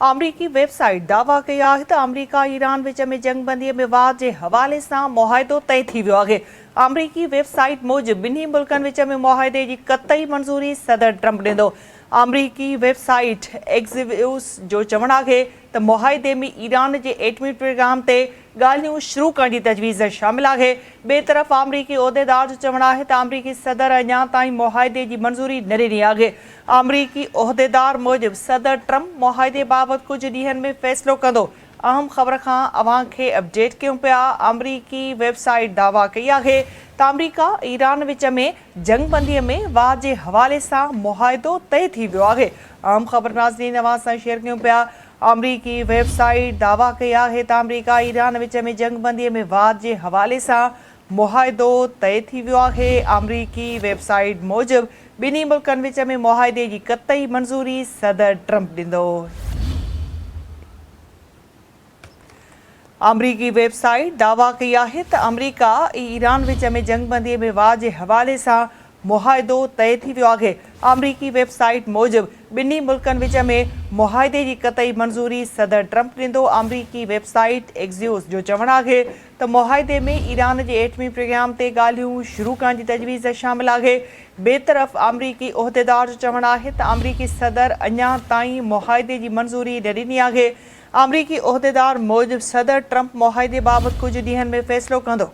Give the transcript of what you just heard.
अमरीकी वेबसाइट दावा कया है अमरीका ईरान विच में जंगबंदी में वाद के हवाले से मुआहदो तय थी वियो है। अमरीकी वेबसाइट मूजिब बिन्हीं मुल्कन विच में मुआहदे की कतई मंजूरी सदर ट्रंप ॾींदो। अमरीकी वेबसाइट एक्सिव्यूस जो चवण है तो मुआहदे में ईरान के एटमी प्रोग्राम से गाल्हियूं शुरू करण की तजवीज़ शामिल है। बे तरफ़ अमरीकी उहदेदार जो चवण है तो अमरीकी सदर अञा ताईं मुआहदे की मंजूरी न ॾिनी आहे। अमरीकी उहदेदार मूजिब सदर ट्रंप मुआहदे बाबत कुछ ॾींहंनि में फ़ैसिलो कंदो। अहम ख़बर का अवां खे अपडेट कयूं पिया। अमरीकी वेबसाइट दावा कई है तो अमरीका ईरान विच में जंगबंदी में वाद के हवाले से मुआहदो तय थी वियो आहे। अहम ख़बर नाज़रीन अवां सां शेयर कयूं पिया। अमरीकी वेबसाइट दावा कया है तो अमरीका ईरान विच में जंगबंदी में वाद के हवाले से मुआहदो तय थी वियो आहे। अमरीकी वेबसाइट मूजिब बिन्हीं मुल्कन विच में मुआहदे की कतई मंजूरी सदर ट्रंप ॾींदो। अमरीकी वेबसाइट दावा कया है तो अमरीका ईरान विच में जंगबंदी में वाद के हवाले से मुआहदो तय थी वियो आहे। अमरीकी वेबसाइट मूजिब बिन्हीं मुल्कन विच में मुआहदे की कतई मंजूरी सदर ट्रंप ॾींदो। अमरीकी वेबसाइट एक्सियोस जो चवण है तो मुआहदे में ईरान के एटमी प्रोग्राम से गाल्हियूं शुरू करण की तजवीज़ शामिल है। बे तरफ़ अमरीकी उहदेदार जो चवण है तो अमरीकी सदर अञा ताईं मुआहदे की मंजूरी न ॾिनी आहे। अमरीकी उहदेदार मूजिब सदर ट्रंप मुआहदे बाबत कुछ ॾींहंनि में फ़ैसिलो कंदो।